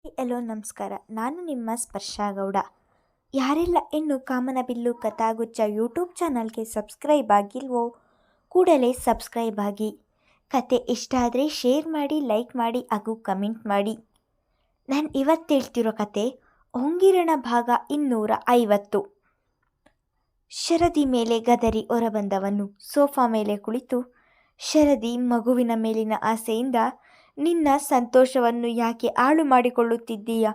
Hello ನಮಸ್ಕಾರ. ನಾನು ನಿಮ್ಮ ಸ್ಪರ್ಶಾ ಗೌಡ. ಯಾರೆಲ್ಲ ಇನ್ನು ಕಾಮನಬಿಲ್ಲು ಕಥಾಗುಚ್ಛ ಯೂಟ್ಯೂಬ್ ಚಾನಲ್ಗೆ ಸಬ್ಸ್ಕ್ರೈಬ್ ಆಗಿಲ್ವೋ ಕೂಡಲೇ ಸಬ್ಸ್ಕ್ರೈಬ್ ಆಗಿ. ಕತೆ ಇಷ್ಟ ಆದರೆ ಶೇರ್ ಮಾಡಿ, ಲೈಕ್ ಮಾಡಿ ಹಾಗೂ ಕಮೆಂಟ್ ಮಾಡಿ. ನಾನು ಇವತ್ತು ಹೇಳ್ತಿರೋ ಕತೆ ಹೊಂಗಿರಣ ಭಾಗ 250. ಶರದಿ ಮೇಲೆ ಗದರಿ ಹೊರಬಂದವನು ಸೋಫಾ ಮೇಲೆ ಕುಳಿತು, ಶರದಿ, ಮಗುವಿನ ಮೇಲಿನ ಆಸೆಯಿಂದ ನಿನ್ನ ಸಂತೋಷವನ್ನು ಯಾಕೆ ಹಾಳು ಮಾಡಿಕೊಳ್ಳುತ್ತಿದ್ದೀಯಾ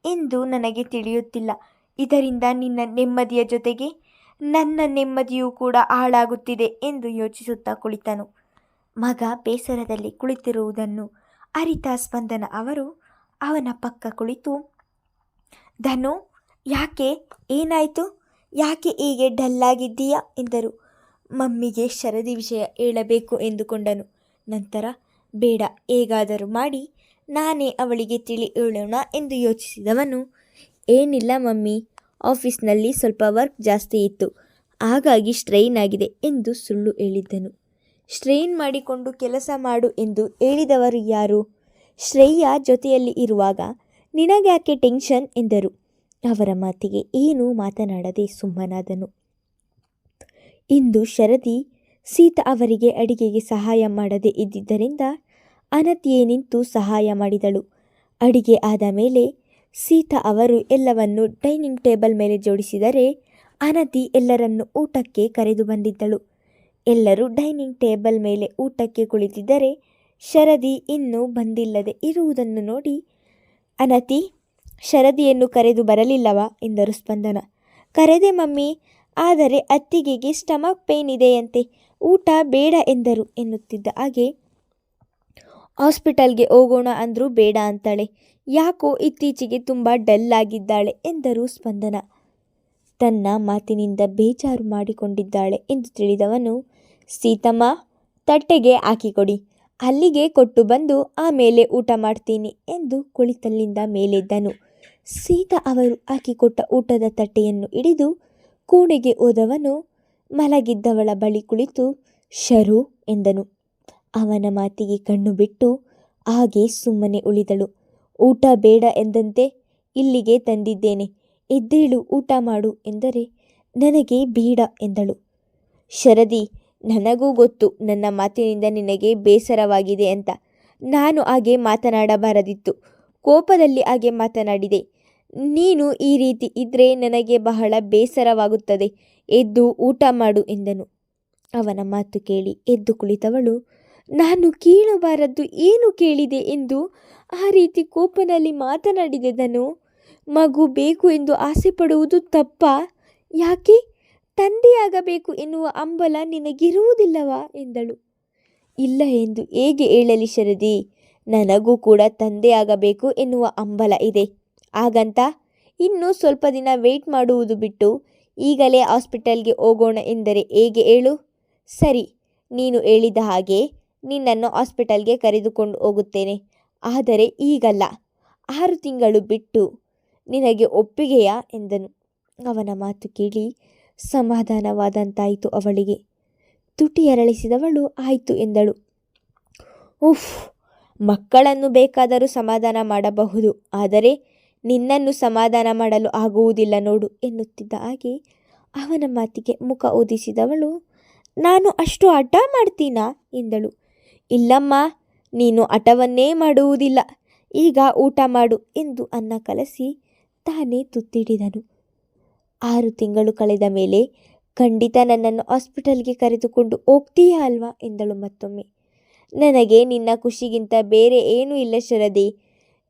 ಎಂದು ನನಗೆ ತಿಳಿಯುತ್ತಿಲ್ಲ. ಇದರಿಂದ ನಿನ್ನ ನೆಮ್ಮದಿಯ ಜೊತೆಗೆ ನನ್ನ ನೆಮ್ಮದಿಯೂ ಕೂಡ ಹಾಳಾಗುತ್ತಿದೆ ಎಂದು ಯೋಚಿಸುತ್ತಾ ಕುಳಿತನು. ಮಗ ಬೇಸರದಲ್ಲಿ ಕುಳಿತಿರುವುದನ್ನು ಅರಿತ ಸ್ಪಂದನ ಅವರು ಅವನ ಪಕ್ಕ ಕುಳಿತು, ಧನು, ಯಾಕೆ, ಏನಾಯಿತು, ಯಾಕೆ ಹೀಗೆ ಡಲ್ಲಾಗಿದ್ದೀಯಾ ಎಂದರು. ಮಮ್ಮಿಗೆ ಶರದಿ ವಿಷಯ ಹೇಳಬೇಕು ಎಂದುಕೊಂಡನು. ನಂತರ ಬೇಡ, ಹೇಗಾದರೂ ಮಾಡಿ ನಾನೇ ಅವಳಿಗೆ ತಿಳಿ ಹೇಳೋಣ ಎಂದು ಯೋಚಿಸಿದವನು, ಏನಿಲ್ಲ ಮಮ್ಮಿ, ಆಫೀಸ್ನಲ್ಲಿ ಸ್ವಲ್ಪ ವರ್ಕ್ ಜಾಸ್ತಿ ಇತ್ತು, ಹಾಗಾಗಿ ಸ್ಟ್ರೈನ್ ಆಗಿದೆ ಎಂದು ಸುಳ್ಳು ಹೇಳಿದ್ದನು. ಸ್ಟ್ರೈನ್ ಮಾಡಿಕೊಂಡು ಕೆಲಸ ಮಾಡು ಎಂದು ಹೇಳಿದವರು ಯಾರು? ಶ್ರೇಯ ಜೊತೆಯಲ್ಲಿ ಇರುವಾಗ ನಿನಗ್ಯಾಕೆ ಟೆನ್ಷನ್ ಎಂದರು. ಅವರ ಮಾತಿಗೆ ಏನೂ ಮಾತನಾಡದೆ ಸುಮ್ಮನಾದನು. ಇಂದು ಶರದಿ ಸೀತಾ ಅವರಿಗೆ ಅಡಿಗೆಗೆ ಸಹಾಯ ಮಾಡದೆ ಇದ್ದಿದ್ದರಿಂದ ಅನತಿಯೇ ನಿಂತು ಸಹಾಯ ಮಾಡಿದಳು. ಅಡಿಗೆ ಆದ ಮೇಲೆ ಸೀತಾ ಅವರು ಎಲ್ಲವನ್ನು ಡೈನಿಂಗ್ ಟೇಬಲ್ ಮೇಲೆ ಜೋಡಿಸಿದರೆ ಅನತಿ ಎಲ್ಲರನ್ನು ಊಟಕ್ಕೆ ಕರೆದು ಬಂದಿದ್ದಳು. ಎಲ್ಲರೂ ಡೈನಿಂಗ್ ಟೇಬಲ್ ಮೇಲೆ ಊಟಕ್ಕೆ ಕುಳಿತಿದ್ದರೆ ಶರದಿ ಇನ್ನೂ ಬಂದಿಲ್ಲದೆ ಇರುವುದನ್ನು ನೋಡಿ, ಅನತಿ, ಶರದಿಯನ್ನು ಕರೆದು ಬರಲಿಲ್ಲವಾ ಎಂದರು ಸ್ಪಂದನ. ಕರೆದೆ ಮಮ್ಮಿ, ಆದರೆ ಅತ್ತಿಗೆಗೆ ಸ್ಟಮಕ್ ಪೇನ್ ಇದೆಯಂತೆ, ಊಟ ಬೇಡ ಎಂದರು ಎನ್ನುತ್ತಿದ್ದ ಹಾಗೆ, ಹಾಸ್ಪಿಟಲ್ಗೆ ಹೋಗೋಣ ಅಂದರೂ ಬೇಡ ಅಂತಾಳೆ, ಯಾಕೋ ಇತ್ತೀಚೆಗೆ ತುಂಬ ಡಲ್ ಆಗಿದ್ದಾಳೆ ಎಂದರು ಸ್ಪಂದನ. ತನ್ನ ಮಾತಿನಿಂದ ಬೇಜಾರು ಮಾಡಿಕೊಂಡಿದ್ದಾಳೆ ಎಂದು ತಿಳಿದವನು, ಸೀತಮ್ಮ, ತಟ್ಟೆಗೆ ಹಾಕಿಕೊಡಿ, ಅಲ್ಲಿಗೆ ಕೊಟ್ಟು ಬಂದು ಆಮೇಲೆ ಊಟ ಮಾಡ್ತೀನಿ ಎಂದು ಕುಳಿತಲ್ಲಿಂದ ಮೇಲೆದ್ದನು. ಸೀತಾ ಅವರು ಹಾಕಿಕೊಟ್ಟ ಊಟದ ತಟ್ಟೆಯನ್ನು ಹಿಡಿದು ಕೋಣೆಗೆ ಹೋದವನು ಮಲಗಿದ್ದವಳ ಬಳಿ ಕುಳಿತು ಶರು ಎಂದನು. ಅವನ ಮಾತಿಗೆ ಕಣ್ಣು ಬಿಟ್ಟು ಹಾಗೆ ಸುಮ್ಮನೆ ಉಳಿದಳು. ಊಟ ಬೇಡ ಎಂದಂತೆ ಇಲ್ಲಿಗೆ ತಂದಿದ್ದೇನೆ, ಎದ್ದೇಳು ಊಟ ಮಾಡು ಎಂದರೆ ನನಗೆ ಬೇಡ ಎಂದಳು. ಶರದಿ, ನನಗೂ ಗೊತ್ತು ನನ್ನ ಮಾತಿನಿಂದ ನಿನಗೆ ಬೇಸರವಾಗಿದೆ ಅಂತ. ನಾನು ಹಾಗೆ ಮಾತನಾಡಬಾರದಿತ್ತು, ಕೋಪದಲ್ಲಿ ಹಾಗೆ ಮಾತನಾಡಿದೆ. ನೀನು ಈ ರೀತಿ ಇದ್ದರೆ ನನಗೆ ಬಹಳ ಬೇಸರವಾಗುತ್ತದೆ, ಎದ್ದು ಊಟ ಮಾಡು ಎಂದನು. ಅವನ ಮಾತು ಕೇಳಿ ಎದ್ದು ಕುಳಿತವಳು, ನಾನು ಕೇಳಬಾರದ್ದು ಏನು ಕೇಳಿದೆ ಎಂದು ಆ ರೀತಿ ಕೋಪದಲ್ಲಿ ಮಾತನಾಡಿದೆದನು. ಮಗು ಬೇಕು ಎಂದು ಆಸೆ ಪಡುವುದು ತಪ್ಪಾ? ಯಾಕೆ? ತಂದೆಯಾಗಬೇಕು ಎನ್ನುವ ಹಂಬಲ ನಿನಗಿರುವುದಿಲ್ಲವಾ ಎಂದಳು. ಇಲ್ಲ ಎಂದು ಹೇಗೆ ಹೇಳಲಿ ಶರದಿ, ನನಗೂ ಕೂಡ ತಂದೆಯಾಗಬೇಕು ಎನ್ನುವ ಹಂಬಲ ಇದೆ. ಹಾಗಂತ ಇನ್ನೂ ಸ್ವಲ್ಪ ದಿನ ವೆಯ್ಟ್ ಮಾಡುವುದು ಬಿಟ್ಟು ಈಗಲೇ ಹಾಸ್ಪಿಟಲ್ಗೆ ಹೋಗೋಣ ಎಂದರೆ ಹೇಗೆ ಹೇಳು? ಸರಿ, ನೀನು ಹೇಳಿದ ಹಾಗೆ ನಿನ್ನನ್ನು ಹಾಸ್ಪಿಟಲ್ಗೆ ಕರೆದುಕೊಂಡು ಹೋಗುತ್ತೇನೆ, ಆದರೆ ಈಗಲ್ಲ, 6 ತಿಂಗಳು ಬಿಟ್ಟು. ನಿನಗೆ ಒಪ್ಪಿಗೆಯಾ ಎಂದನು. ಅವನ ಮಾತು ಕೇಳಿ ಸಮಾಧಾನವಾದಂತಾಯಿತು ಅವಳಿಗೆ. ತುಟಿ ಅರಳಿಸಿದವಳು ಆಯಿತು ಎಂದಳು. ಉಫ್, ಮಕ್ಕಳನ್ನು ಬೇಕಾದರೂ ಸಮಾಧಾನ ಮಾಡಬಹುದು, ಆದರೆ ನಿನ್ನನ್ನು ಸಮಾಧಾನ ಮಾಡಲು ಆಗುವುದಿಲ್ಲ ನೋಡು ಎನ್ನುತ್ತಿದ್ದ ಹಾಗೆ ಅವನ ಮಾತಿಗೆ ಮುಖ ಊದಿಸಿದವಳು, ನಾನು ಅಷ್ಟು ಹಠ ಮಾಡ್ತೀನಾ ಎಂದಳು. ಇಲ್ಲಮ್ಮ, ನೀನು ಹಠವನ್ನೇ ಮಾಡುವುದಿಲ್ಲ, ಈಗ ಊಟ ಮಾಡು ಎಂದು ಅನ್ನ ಕಲಸಿ ತಾನೇ ತುತ್ತಿಡಿದನು. 6 ತಿಂಗಳು ಕಳೆದ ಮೇಲೆ ಖಂಡಿತ ನನ್ನನ್ನು ಹಾಸ್ಪಿಟಲ್ಗೆ ಕರೆದುಕೊಂಡು ಹೋಗ್ತೀಯಾ ಅಲ್ವಾ ಎಂದಳು ಮತ್ತೊಮ್ಮೆ. ನನಗೆ ನಿನ್ನ ಖುಷಿಗಿಂತ ಬೇರೆ ಏನೂ ಇಲ್ಲ ಶರದಿ,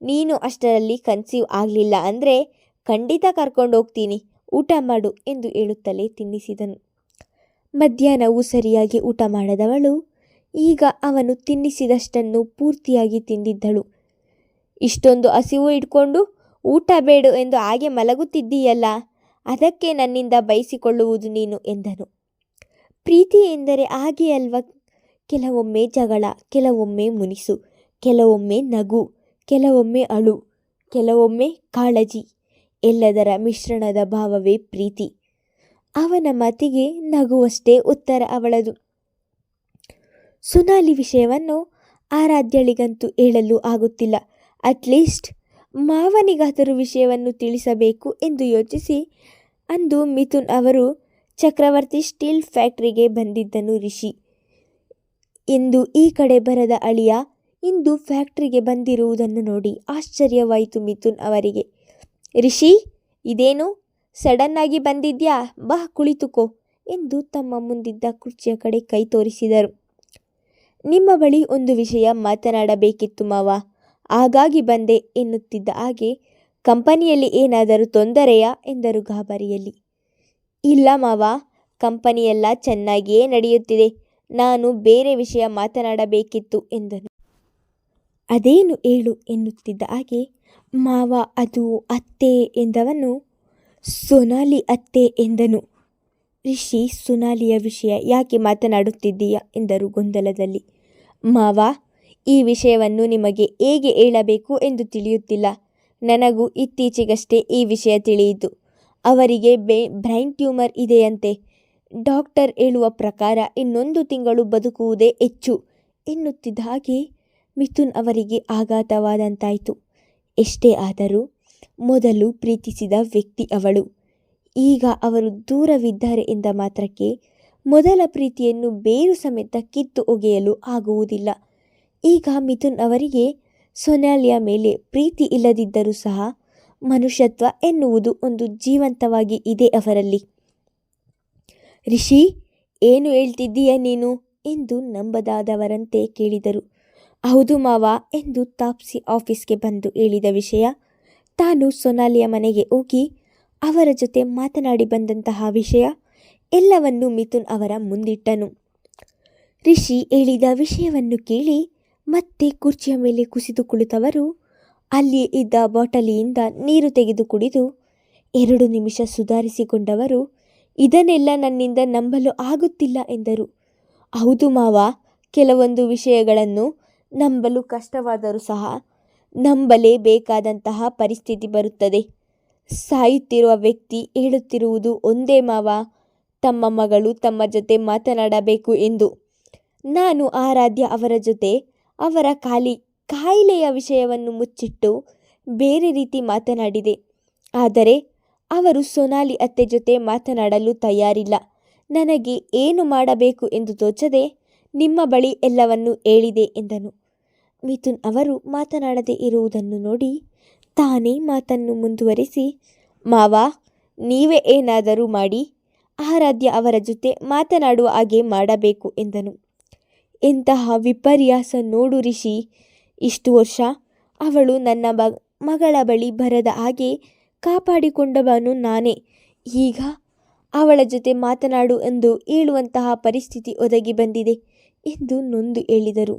ನೀನು ಅಷ್ಟರಲ್ಲಿ ಕನ್ಸೀವ್ ಆಗಲಿಲ್ಲ ಅಂದರೆ ಖಂಡಿತ ಕರ್ಕೊಂಡು ಹೋಗ್ತೀನಿ, ಊಟ ಮಾಡು ಎಂದು ಹೇಳುತ್ತಲೇ ತಿನ್ನಿಸಿದನು. ಮಧ್ಯಾಹ್ನವೂ ಸರಿಯಾಗಿ ಊಟ ಮಾಡದವಳು ಈಗ ಅವನು ತಿನ್ನಿಸಿದಷ್ಟನ್ನು ಪೂರ್ತಿಯಾಗಿ ತಿಂದಿದ್ದಳು. ಇಷ್ಟೊಂದು ಹಸಿವು ಇಟ್ಕೊಂಡು ಊಟ ಬೇಡು ಎಂದು ಹಾಗೆ ಮಲಗುತ್ತಿದ್ದೀಯಲ್ಲ, ಅದಕ್ಕೆ ನನ್ನಿಂದ ಬಯಸಿಕೊಳ್ಳುವುದು ನೀನು ಎಂದನು. ಪ್ರೀತಿ ಎಂದರೆ ಹಾಗೆ ಅಲ್ವ, ಕೆಲವೊಮ್ಮೆ ಜಗಳ, ಕೆಲವೊಮ್ಮೆ ಮುನಿಸು, ಕೆಲವೊಮ್ಮೆ ನಗು, ಕೆಲವೊಮ್ಮೆ ಅಳು, ಕೆಲವೊಮ್ಮೆ ಕಾಳಜಿ, ಎಲ್ಲದರ ಮಿಶ್ರಣದ ಭಾವವೇ ಪ್ರೀತಿ. ಅವನ ಮಾತಿಗೆ ನಗುವಷ್ಟೇ ಉತ್ತರ ಅವಳದು. ಸುನಾಲಿ ವಿಷಯವನ್ನು ಆರಾಧ್ಯಳಿಗಂತೂ ಹೇಳಲು ಆಗುತ್ತಿಲ್ಲ. ಅಟ್ಲೀಸ್ಟ್ ಮಾವನಿಗಾದರೂ ವಿಷಯವನ್ನು ತಿಳಿಸಬೇಕು ಎಂದು ಯೋಚಿಸಿ ಅಂದು ಮಿಥುನ್ ಅವರು ಚಕ್ರವರ್ತಿ ಸ್ಟೀಲ್ ಫ್ಯಾಕ್ಟರಿಗೆ ಬಂದಿದ್ದನು. ರಿಷಿ ಎಂದು ಈ ಕಡೆ ಬರದ ಅಳಿಯ ಇಂದು ಫ್ಯಾಕ್ಟರಿಗೆ ಬಂದಿರುವುದನ್ನು ನೋಡಿ ಆಶ್ಚರ್ಯವಾಯಿತು ಮಿಥುನ್ ಅವರಿಗೆ. ರಿಷಿ, ಇದೇನು ಸಡನ್ನಾಗಿ ಬಂದಿದ್ಯಾ? ಬಾ ಕುಳಿತುಕೋ ಎಂದು ತಮ್ಮ ಮುಂದಿದ್ದ ಕುರ್ಚಿಯ ಕಡೆ ಕೈ ತೋರಿಸಿದರು. ನಿಮ್ಮ ಬಳಿ ಒಂದು ವಿಷಯ ಮಾತನಾಡಬೇಕಿತ್ತು ಮಾವ, ಹಾಗಾಗಿ ಬಂದೆ ಎನ್ನುತ್ತಿದ್ದ ಹಾಗೆ ಕಂಪನಿಯಲ್ಲಿ ಏನಾದರೂ ತೊಂದರೆಯಾ ಎಂದರು ಗಾಬರಿಯಲ್ಲಿ. ಇಲ್ಲ ಮಾವ, ಕಂಪನಿಯೆಲ್ಲ ಚೆನ್ನಾಗಿಯೇ ನಡೆಯುತ್ತಿದೆ. ನಾನು ಬೇರೆ ವಿಷಯ ಮಾತನಾಡಬೇಕಿತ್ತು ಎಂದನು. ಅದೇನು ಹೇಳು ಎನ್ನುತ್ತಿದ್ದ ಹಾಗೆ ಮಾವ, ಅದು ಅತ್ತೆ ಎಂದವನು. ಸೊನಾಲಿ ಅತ್ತೆ ಎಂದನು. ರಿಷಿ, ಸೊನಾಲಿಯ ವಿಷಯ ಯಾಕೆ ಮಾತನಾಡುತ್ತಿದ್ದೀಯಾ ಎಂದರು ಗೊಂದಲದಲ್ಲಿ. ಮಾವ, ಈ ವಿಷಯವನ್ನು ನಿಮಗೆ ಹೇಗೆ ಹೇಳಬೇಕು ಎಂದು ತಿಳಿಯುತ್ತಿಲ್ಲ. ನನಗೂ ಇತ್ತೀಚೆಗಷ್ಟೇ ಈ ವಿಷಯ ತಿಳಿಯಿತು. ಅವರಿಗೆ ಬ್ರೈನ್ ಟ್ಯೂಮರ್ ಇದೆಯಂತೆ. ಡಾಕ್ಟರ್ ಹೇಳುವ ಪ್ರಕಾರ ಇನ್ನೊಂದು ತಿಂಗಳು ಬದುಕುವುದೇ ಹೆಚ್ಚು ಎನ್ನುತ್ತಿದ್ದ ಹಾಗೆ ಮಿಥುನ್ ಅವರಿಗೆ ಆಘಾತವಾದಂತಾಯಿತು. ಎಷ್ಟೇ ಆದರೂ ಮೊದಲು ಪ್ರೀತಿಸಿದ ವ್ಯಕ್ತಿ ಅವಳು. ಈಗ ಅವರು ದೂರವಿದ್ದಾರೆ ಎಂದ ಮಾತ್ರಕ್ಕೆ ಮೊದಲ ಪ್ರೀತಿಯನ್ನು ಬೇರು ಸಮೇತ ಕಿತ್ತು ಒಗೆಯಲು ಆಗುವುದಿಲ್ಲ. ಈಗ ಮಿಥುನ್ ಅವರಿಗೆ ಸೊನಾಲಿಯ ಮೇಲೆ ಪ್ರೀತಿ ಇಲ್ಲದಿದ್ದರೂ ಸಹ ಮನುಷ್ಯತ್ವ ಎನ್ನುವುದು ಒಂದು ಜೀವಂತವಾಗಿ ಇದೆ ಅವರಲ್ಲಿ. ರಿಷಿ, ಏನು ಹೇಳ್ತಿದ್ದೀಯ ನೀನು ಎಂದು ನಂಬದಾದವರಂತೆ ಕೇಳಿದರು. ಹೌದು ಮಾವ ಎಂದು ತಾಪ್ಸಿ ಆಫೀಸ್ಗೆ ಬಂದು ಹೇಳಿದ ವಿಷಯ, ತಾನು ಸೊನಾಲಿಯ ಮನೆಗೆ ಹೋಗಿ ಅವರ ಜೊತೆ ಮಾತನಾಡಿ ಬಂದಂತಹ ವಿಷಯ ಎಲ್ಲವನ್ನೂ ಮಿಥುನ್ ಅವರ ಮುಂದಿಟ್ಟನು. ರಿಷಿ ಹೇಳಿದ ವಿಷಯವನ್ನು ಕೇಳಿ ಮತ್ತೆ ಕುರ್ಚಿಯ ಮೇಲೆ ಕುಸಿದು ಕುಳಿತವರು ಅಲ್ಲಿಯೇ ಇದ್ದ ಬಾಟಲಿಯಿಂದ ನೀರು ತೆಗೆದು ಕುಡಿದು 2 ನಿಮಿಷ ಸುಧಾರಿಸಿಕೊಂಡವರು, ಇದನ್ನೆಲ್ಲ ನನ್ನಿಂದ ನಂಬಲು ಆಗುತ್ತಿಲ್ಲ ಎಂದರು. ಹೌದು ಮಾವ, ಕೆಲವೊಂದು ವಿಷಯಗಳನ್ನು ನಂಬಲು ಕಷ್ಟವಾದರೂ ಸಹ ನಂಬಲೇಬೇಕಾದಂತಹ ಪರಿಸ್ಥಿತಿ ಬರುತ್ತದೆ. ಸಾಯುತ್ತಿರುವ ವ್ಯಕ್ತಿ ಹೇಳುತ್ತಿರುವುದು ಒಂದೇ ಮಾವ, ತಮ್ಮ ಮಗಳು ತಮ್ಮ ಜೊತೆ ಮಾತನಾಡಬೇಕು ಎಂದು. ನಾನು ಆರಾಧ್ಯ ಅವರ ಜೊತೆ ಅವರ ಕಾಯಿಲೆಯ ವಿಷಯವನ್ನು ಮುಚ್ಚಿಟ್ಟು ಬೇರೆ ರೀತಿ ಮಾತನಾಡಿದೆ. ಆದರೆ ಅವರು ಸೊನಾಲಿ ಅತ್ತೆ ಜೊತೆ ಮಾತನಾಡಲು ತಯಾರಿಲ್ಲ. ನನಗೆ ಏನು ಮಾಡಬೇಕು ಎಂದು ತೋಚದೆ ನಿಮ್ಮ ಬಳಿ ಎಲ್ಲವನ್ನು ಹೇಳಿದೆ ಎಂದನು. ಮಿಥುನ್ ಅವರು ಮಾತನಾಡದೇ ಇರುವುದನ್ನು ನೋಡಿ ತಾನೇ ಮಾತನ್ನು ಮುಂದುವರಿಸಿ, ಮಾವ, ನೀವೇ ಏನಾದರೂ ಮಾಡಿ ಆರಾಧ್ಯ ಅವರ ಜೊತೆ ಮಾತನಾಡುವ ಹಾಗೆ ಮಾಡಬೇಕು ಎಂದನು. ಎಂತಹ ವಿಪರ್ಯಾಸ ನೋಡು ರಿಷಿ, ಇಷ್ಟು ವರ್ಷ ಅವಳು ನನ್ನ ಮಗಳ ಬಳಿ ಬರದ ಹಾಗೆ ಕಾಪಾಡಿಕೊಂಡವನು ನಾನೇ. ಈಗ ಅವಳ ಜೊತೆ ಮಾತನಾಡು ಎಂದು ಹೇಳುವಂತಹ ಪರಿಸ್ಥಿತಿ ಒದಗಿ ಬಂದಿದೆ ಎಂದು ನೊಂದು ಹೇಳಿದರು.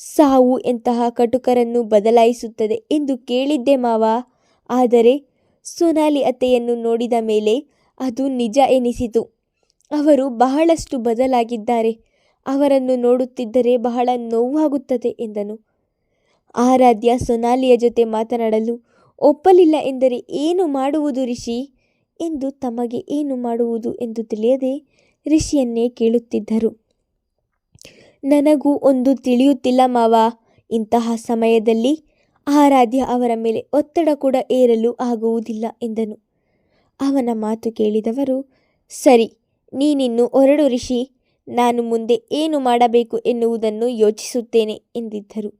ಸಾವು ಎಂತಹ ಕಟುಕರನ್ನು ಬದಲಾಯಿಸುತ್ತದೆ ಎಂದು ಕೇಳಿದ್ದೆ ಮಾವ, ಆದರೆ ಸೊನಾಲಿ ಅತ್ತೆಯನ್ನು ನೋಡಿದ ಮೇಲೆ ಅದು ನಿಜ ಎನಿಸಿತು. ಅವರು ಬಹಳಷ್ಟು ಬದಲಾಗಿದ್ದಾರೆ. ಅವರನ್ನು ನೋಡುತ್ತಿದ್ದರೆ ಬಹಳ ನೋವಾಗುತ್ತದೆ ಎಂದನು. ಆರಾಧ್ಯ ಸೊನಾಲಿಯ ಜೊತೆ ಮಾತನಾಡಲು ಒಪ್ಪಲಿಲ್ಲ ಎಂದರೆ ಏನು ಮಾಡುವುದು ರಿಷಿ ಎಂದು ತಮಗೆ ಏನು ಮಾಡುವುದು ಎಂದು ತಿಳಿಯದೆ ರಿಷಿಯನ್ನೇ ಕೇಳುತ್ತಿದ್ದರು. ನನಗೂ ಒಂದು ತಿಳಿಯುತ್ತಿಲ್ಲ ಮಾವ, ಇಂತಹ ಸಮಯದಲ್ಲಿ ಆರಾಧ್ಯ ಅವರ ಮೇಲೆ ಒತ್ತಡ ಕೂಡ ಏರಲು ಆಗುವುದಿಲ್ಲ ಎಂದನು. ಅವನ ಮಾತು ಕೇಳಿದವರು, ಸರಿ, ನೀನಿನ್ನು ಹೊರಡು ರಿಷಿ, ನಾನು ಮುಂದೆ ಏನು ಮಾಡಬೇಕು ಎನ್ನುವುದನ್ನು ಯೋಚಿಸುತ್ತೇನೆ ಎಂದಿದ್ದರು.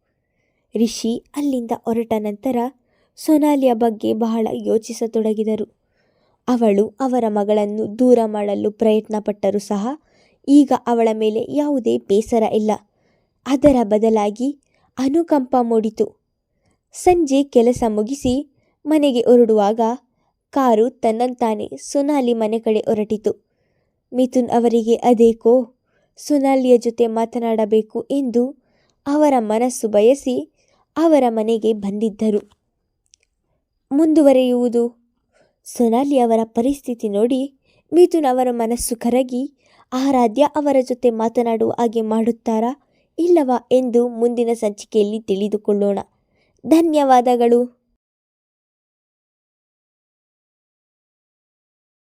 ರಿಷಿ ಅಲ್ಲಿಂದ ಹೊರಟ ನಂತರ ಸೊನಾಲಿಯ ಬಗ್ಗೆ ಬಹಳ ಯೋಚಿಸತೊಡಗಿದರು. ಅವಳು ಅವರ ಮಗಳನ್ನು ದೂರ ಮಾಡಲು ಪ್ರಯತ್ನಪಟ್ಟರೂ ಸಹ ಈಗ ಅವಳ ಮೇಲೆ ಯಾವುದೇ ಬೇಸರ ಇಲ್ಲ. ಅದರ ಬದಲಾಗಿ ಅನುಕಂಪ ಮೂಡಿತು. ಸಂಜೆ ಕೆಲಸ ಮುಗಿಸಿ ಮನೆಗೆ ಹೊರಡುವಾಗ ಕಾರು ತನ್ನಂತಾನೆ ಸೊನಾಲಿ ಮನೆ ಕಡೆ ಹೊರಟಿತು. ಮಿಥುನ್ ಅವರಿಗೆ ಅದೇಕೋ ಸೊನಾಲಿಯ ಜೊತೆ ಮಾತನಾಡಬೇಕು ಎಂದು ಅವರ ಮನಸ್ಸು ಬಯಸಿ ಅವರ ಮನೆಗೆ ಬಂದಿದ್ದರು. ಮುಂದುವರೆಯುವುದು. ಸೊನಾಲಿ ಅವರ ಪರಿಸ್ಥಿತಿ ನೋಡಿ ಮಿಥುನ್ ಅವರ ಮನಸ್ಸು ಕರಗಿ ಆರಾಧ್ಯ ಅವರ ಜೊತೆ ಮಾತನಾಡುವ ಹಾಗೆ ಮಾಡುತ್ತಾರಾ ಇಲ್ಲವಾ ಎಂದು ಮುಂದಿನ ಸಂಚಿಕೆಯಲ್ಲಿ ತಿಳಿದುಕೊಳ್ಳೋಣ. ಧನ್ಯವಾದಗಳು.